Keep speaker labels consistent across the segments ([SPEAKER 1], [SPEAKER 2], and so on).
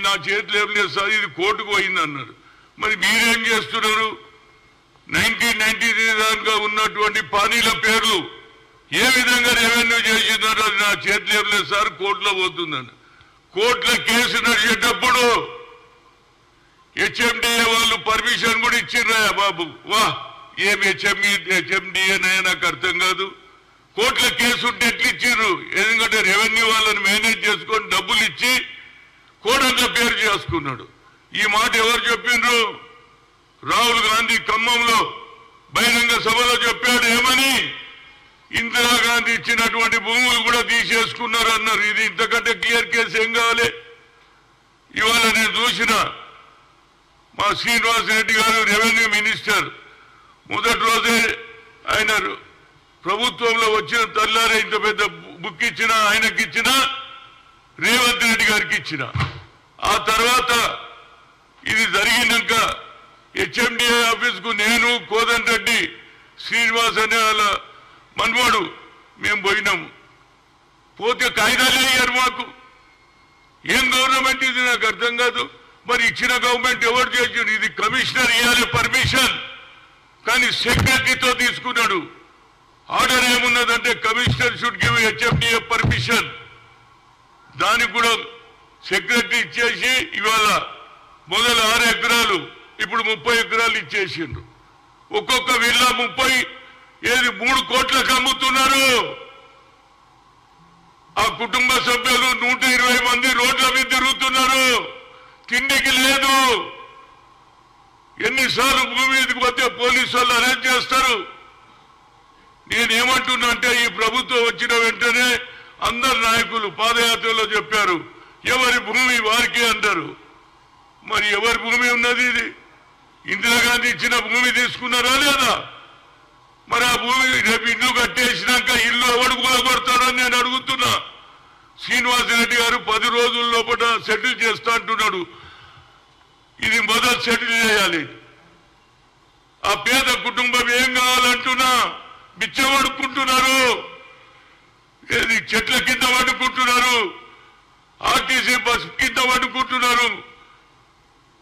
[SPEAKER 1] నా చేతిలో ఏం లేదు సార్, ఇది కోర్టుకు పోయింది అన్నారు. మరి మీరేం చేస్తున్నారు? 1993 దాకా ఉన్నటువంటి పానీల పేర్లు ఏ విధంగా రెవెన్యూ చేసినారో అది నా చేతిలో ఏం లేదు సార్, కోర్టులో పోతుందని. కోర్టులో కేసు నడిచేటప్పుడు హెచ్ఎండిఏ వాళ్ళు పర్మిషన్ కూడా ఇచ్చిర్రా బాబు. వా, ఏం హెచ్ఎండిఏనయ్యా నాకు అర్థం కాదు. కోర్టులో కేసు ఉంటే ఎట్లు ఇచ్చిర్రు? ఎందుకంటే రెవెన్యూ వాళ్ళని మేనేజ్ చేసుకొని డబ్బులు ఇచ్చి కోడంలో పేరు చేసుకున్నాడు. ఈ మాట ఎవరు చెప్పిండ్రు? రాహుల్ గాంధీ ఖమ్మంలో బహిరంగ సభలో చెప్పాడు. ఏమని? ఇందిరాగాంధీ ఇచ్చినటువంటి భూములు కూడా తీసేసుకున్నారు అన్నారు. ఇది ఇంతకంటే క్లియర్ కేసు ఏం కావాలి? ఇవాళ నేను చూసిన మా శ్రీనివాస్ రెడ్డి గారు రెవెన్యూ మినిస్టర్ మొదటి రోజే ఆయన ప్రభుత్వంలో వచ్చిన తల్లారే ఇంత పెద్ద బుక్ ఇచ్చిన ఆయనకి ఇచ్చిన, రేవంత్ రెడ్డి గారికి ఇచ్చిన. ఆ తర్వాత ఇది జరిగినాక హెచ్ఎండిఏ ఆఫీస్ కు నేను, కోదండ రెడ్డి, శ్రీనివాస్ అనే వాళ్ళ మనవాడు మేము పోయినాము. పోతే కాయిదాలే అయ్యారు మాకు. ఏం గవర్నమెంట్ ఇది నాకు అర్థం కాదు. మరి ఇచ్చిన గవర్నమెంట్ ఎవరు చేసిండు? ఇది కమిషనర్ ఇవ్వాలి పర్మిషన్, కానీ సెక్రటరీతో తీసుకున్నాడు. ఆర్డర్ ఏమున్నదంటే commissioner should give HMDA permission. దానికి కూడా సెక్రటరీ ఇచ్చేసి ఇవాళ మొదలు 6 ఎకరాలు ఇప్పుడు 30 ఎకరాలు ఇచ్చేసిండ్రు. ఒక్కొక్క విల్లా 3 కోట్లకు అమ్ముతున్నారు. ఆ కుటుంబ సభ్యులు 120 మంది రోడ్ల మీద తిరుగుతున్నారు. తిండికి లేదు. ఎన్నిసార్లు భూమి మీదకి పోతే పోలీసు వాళ్ళు అరెస్ట్ చేస్తారు. నేనేమంటున్నా అంటే ఈ ప్రభుత్వం వచ్చిన వెంటనే అందరు నాయకులు పాదయాత్రలో చెప్పారు ఎవరి భూమి వారికి అంటారు. మరి ఎవరి భూమి ఉన్నది? ఇది ఇందిరాగాంధీ ఇచ్చిన భూమి తీసుకున్నారా లేదా? మరి ఆ భూమి రేపు ఇల్లు కట్టేసినాక ఇల్లు ఎవడు కూలగొడతాడని నేను అడుగుతున్నా. శ్రీనివాసరెడ్డి గారు 10 రోజుల లోపల సెటిల్ చేస్తా అంటున్నాడు. ఇది మొదలు సెటిల్ చేయాలి. ఆ పేద కుటుంబం ఏం కావాలంటున్నా బిచ్చం అడుక్కుంటున్నారు. ఏది చెట్ల కింద వండుకుంటున్నారు, ఆర్టీసీ బస్ కింద వండుకుంటున్నారు,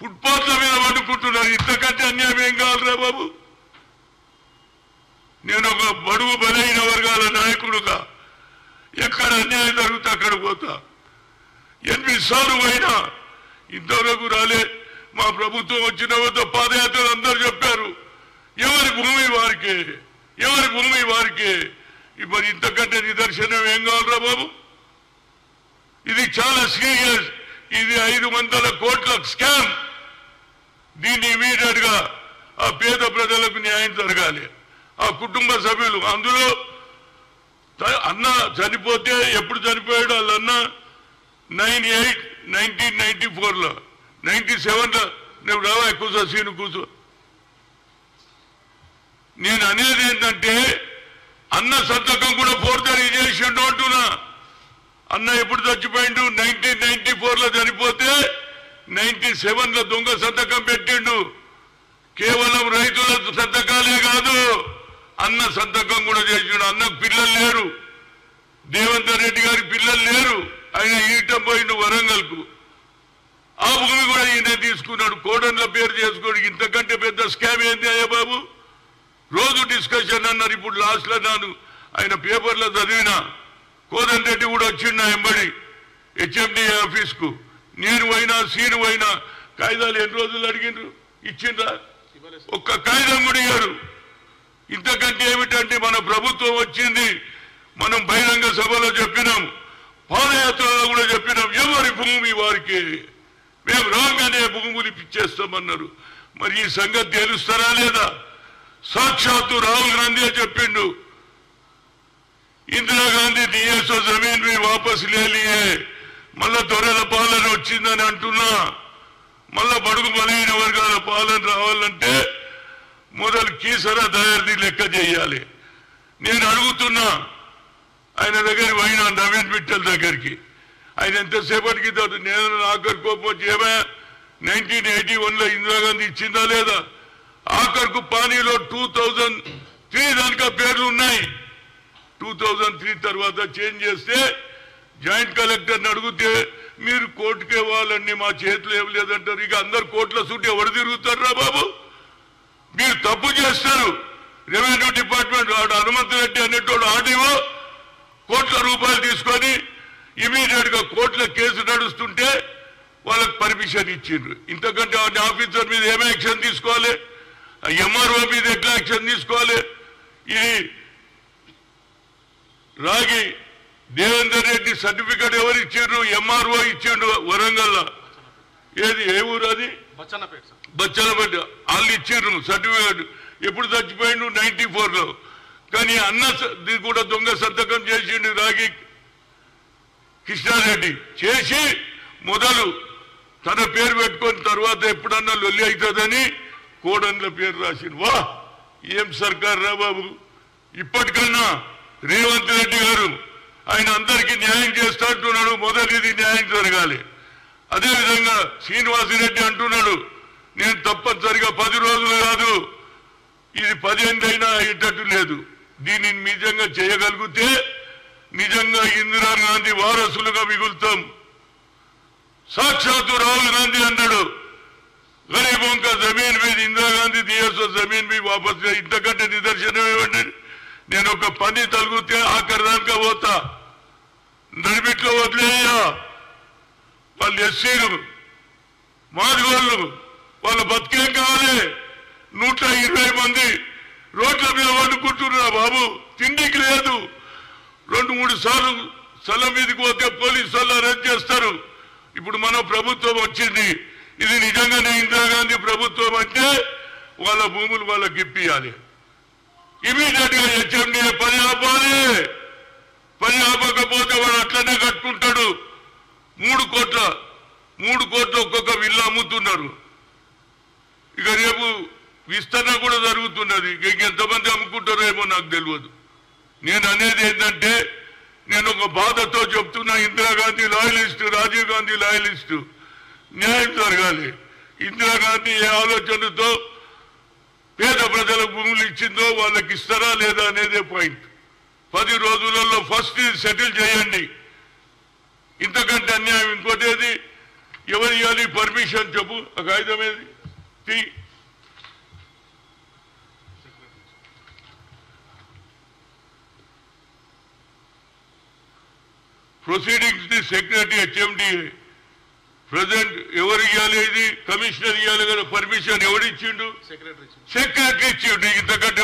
[SPEAKER 1] ఫుట్పాత్ల మీద వండుకుంటున్నారు. ఇంతకంటే అన్యాయం ఏం కావాలరా బాబు? నేను ఒక బడుగు బలైన వర్గాల నాయకుడుగా ఎక్కడ అన్యాయం జరుగుతా అక్కడ పోతా. 8 సార్లు పోయినా ఇంతవరకు రాలే. మా ప్రభుత్వం వచ్చిన వద్ద పాదయాత్రలు అందరూ చెప్పారు ఎవరి భూమి వారికే, ఎవరి భూమి వారికే. మరి ఇంతకంటే నిదర్శనం ఏం కావాలరా బాబు? ఇది చాలా సీరియస్. ఇది 500 కోట్ల స్కామ్. దీన్ని ఇమీడియట్ గా ఆ పేద ప్రజలకు న్యాయం జరగాలి. ఆ కుటుంబ సభ్యులు అందులో అన్న చనిపోతే ఎప్పుడు చనిపోయాడు వాళ్ళ అన్న 1994లో 97లో నువ్వు రావా కూర్చో సీను కూర్చో. నేను అనేది ఏంటంటే అన్న సంతకం కూడా ఫోర్జరీ చేసిండు అంటున్నా. అన్న ఎప్పుడు చచ్చిపోయిండు? 1994లో చనిపోతే 97లో దొంగ సంతకం పెట్టిండు. కేవలం రైతుల సంతకాలే కాదు అన్న సంతకం కూడా చేసిండు. అన్నకు పిల్లలు లేరు, రేవంత్ రెడ్డి గారి పిల్లలు లేరు. ఆయన ఈటం పోయిండు వరంగల్కు. ఆ భూమి కూడా ఈయన తీసుకున్నాడు. కోడన్ల పేరు చేసుకోడు. ఇంతకంటే పెద్ద స్కామ్ ఏంది అయ్యా బాబు? రోజు డిస్కషన్ అన్నారు. ఇప్పుడు లాస్ట్ లో నాను ఆయన పేపర్లో చదివిన కోదండ రెడ్డి కూడా వచ్చిండు నా ఎంబడి హెచ్ఎండిఏ ఆఫీస్ కు. నేను పోయినా సీను పోయినా కాగితాలు ఎన్ని రోజులు అడిగిండ్రు? ఇచ్చిండ్రా? ఒక్క కాగితం కూడా ఇయ్యారు. ఇంతకంటే ఏమిటంటే మన ప్రభుత్వం వచ్చింది. మనం బహిరంగ సభలో చెప్పినాం, పాదయాత్రలో కూడా చెప్పినాం ఎవరి భూమి వారికి. మేము రాగానే భూములు ఇప్పించేస్తామన్నారు. మరి ఈ సంగతి తెలుస్తారా లేదా? సాక్షాత్తు రాహుల్ గాంధీ చెప్పిండు इंदिरा गांधी दिए सो जमीन भी वापस ले लिए మళ్ళా దొరల పాలన వచ్చిందని అంటున్నా. మళ్ళా బడుగు బలైన వర్గాల పాలన రావాలంటే మొదలు కీసర దయార్ది లెక్క చేయాలి. నేను అడుగుతున్నా ఆయన దగ్గర పోయినా నవీన్ మిట్టల్ దగ్గరికి. ఆయన ఎంతసేపటికి నేను ఆఖరి కోపం వచ్చి ఏమా 1981లో ఇందిరాగాంధీ ఇచ్చిందా లేదా? ఆఖరుకు పానీలో 2003 దానికా పేర్లు ఉన్నాయి. 2003 తర్వాత చేంజ్ చేస్తే జాయింట్ కలెక్టర్ని అడిగితే మీరు కోర్టుకే వాళ్ళని మా చేతిలో ఏం లేదంటారు. ఇక అందరు కోర్టుల చుట్టూ ఎవరు తిరుగుతారా బాబు? మీరు తప్పు చేస్తారు. రెవెన్యూ డిపార్ట్మెంట్ వాడు హనుమంత్ రెడ్డి అనేటోడు ఆర్డీఓ కోట్ల రూపాయలు తీసుకొని ఇమీడియట్ గా కోర్టులో కేసు నడుస్తుంటే వాళ్ళకి పర్మిషన్ ఇచ్చిండ్రు. ఇంతకంటే ఆఫీసర్ మీద ఏమే యాక్షన్ తీసుకోవాలి? ఎంఆర్ఓ మీద ఎట్లా యాక్షన్ తీసుకోవాలి? ఇది రాగి దేవేందర్ రెడ్డి సర్టిఫికెట్ ఎవరు ఇచ్చిండ్రు? ఎంఆర్ఓ ఇచ్చిండు వరంగల్. ఏది ఏ ఊరు అది? బచ్చలపేట. వాళ్ళు ఇచ్చిండ్రు సర్టిఫికెట్. ఎప్పుడు చచ్చిపోయిండు? 94లో. కానీ అన్న కూడా దొంగ సంతకం చేసిండు రాగి కృష్ణారెడ్డి. చేసి మొదలు తన పేరు పెట్టుకొని తర్వాత ఎప్పుడన్నా లొల్లి అవుతుందని కోడన్ల పేరు రాసిండు. వా ఏం సర్కార్ రా బాబు! ఇప్పటికన్నా రేవంత్ రెడ్డి గారు ఆయన అందరికీ న్యాయం చేస్తా అంటున్నాడు. మొదటిది న్యాయం జరగాలి. అదేవిధంగా శ్రీనివాసరెడ్డి అంటున్నాడు నేను తప్పనిసరిగా 10 రోజులు కాదు ఇది 10 అయినా అయ్యేటట్టు లేదు. దీనిని నిజంగా చేయగలిగితే నిజంగా ఇందిరాగాంధీ వారసులుగా మిగులుతాం. సాక్షాత్తు రాహుల్ గాంధీ అన్నాడు గరీబోं का जमीन भी इंदिरा गांधी दिए सो जमीन भी वापस ఇంతకంటే నిదర్శనం ఏమండి? నేను ఒక పని తలుగుతే ఆఖరిదానిక పోతా, నడిమిట్లో వదిలేయ్యా. వాళ్ళు ఎస్సీలు మాదిగోళ్ళు వాళ్ళ బతికేం కావాలి? 120 మంది రోడ్ల మీద వండుకుంటున్నా బాబు. తిండికి లేదు. 2-3 సార్లు స్థలం మీదకి పోతే పోలీసు వాళ్ళు అరెస్ట్ చేస్తారు. ఇప్పుడు మన ప్రభుత్వం వచ్చింది. ఇది నిజంగానే ఇందిరాగాంధీ ప్రభుత్వం అంటే వాళ్ళ భూములు వాళ్ళకి ఇప్పియాలి. ఇమీడియట్ గా హెచ్ఎండిఏ పని ఆపాలి. పని ఆపకపోతే వాడు అట్లనే కట్టుకుంటాడు. 3 కోట్ల ఒక్కొక్క విల్లు అమ్ముతున్నారు. ఇక రేపు విస్తరణ కూడా జరుగుతున్నది. ఎంతమంది అమ్ముకుంటారో ఏమో నాకు తెలియదు. నేను అనేది ఏంటంటే నేను ఒక బాధతో చెప్తున్నా, ఇందిరాగాంధీ లాయలిస్టు, రాజీవ్ గాంధీ లాయలిస్టు. న్యాయం జరగాలి. ఇందిరాగాంధీ ఏ ఆలోచనతో పేద ప్రజలకు భూములు ఇచ్చిందో వాళ్ళకి ఇస్తారా లేదా అనేదే పాయింట్. 10 రోజులలో ఫస్ట్ సెటిల్ చేయండి. ఇంతకంటే అన్యాయం ఇంకోటి ఏది? ఎవరు ఇవ్వాలి పర్మిషన్ చెప్పు. ఆ కాగితం ఏది? Proceedings the secretary HMDA president ఎవరు ఇవ్వాలి? ఇది కమిషనర్ ఇవ్వాలి కదా. పర్మిషన్ ఎవరు ఇచ్చిండు? సెక్రటరీ ఇచ్చిండు. ఇంతకంటే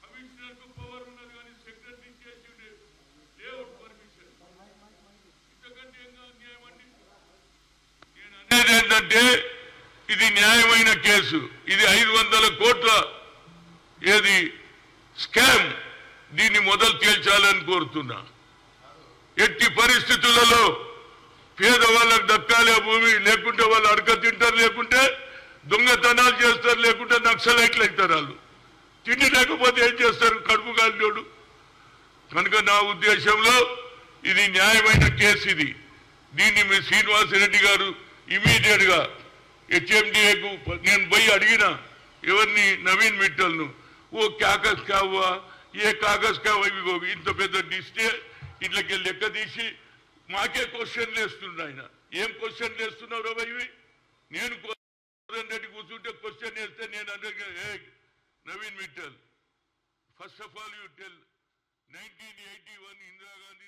[SPEAKER 1] కమిషనర్ పవర్ ఉన్నది కానీ సెక్రటరీ ఇచ్చేసిండు లేఅవుట్ పర్మిషన్. ఇంతకంటే అన్యాయం అండి. నేను అనేది ఏంటంటే ఇది న్యాయమైన కేసు. ఇది 500 కోట్ల ఏది స్కామ్. దీన్ని మొదలు తేల్చాలని కోరుతున్నా. ఎట్టి పరిస్థితులలో పేదవాళ్ళకు దక్కాలి ఆ భూమి. లేకుంటే వాళ్ళు అడక తింటారు, లేకుంటే దొంగతనాలు చేస్తారు, లేకుంటే నక్సలైట్లు అవుతారు. వాళ్ళు తిండి లేకపోతే ఏం చేస్తారు? కడుపు కాలినోడు. కనుక నా ఉద్దేశంలో ఇది న్యాయమైన కేసు. ఇది దీన్ని మీ శ్రీనివాసరెడ్డి గారు ఇమీడియట్ గా హెచ్ఎండిఏకు నేను పోయి అడిగిన ఎవరిని నవీన్ మిట్టల్ను. ఓ కాగజ్ కావా ఏ కాగజ్ కావా ఇంత పెద్ద డిస్టే ఇట్లకి లెక్క తీసి మాకే క్వశ్చన్లు వేస్తుండ ఆయన. ఏం క్వశ్చన్లు వేస్తున్నారో ఇవి? నేను రెడ్డి కూర్చుంటే క్వశ్చన్ వేస్తే నేను Naveen Mittal first of all you tell 1981 Indira Gandhi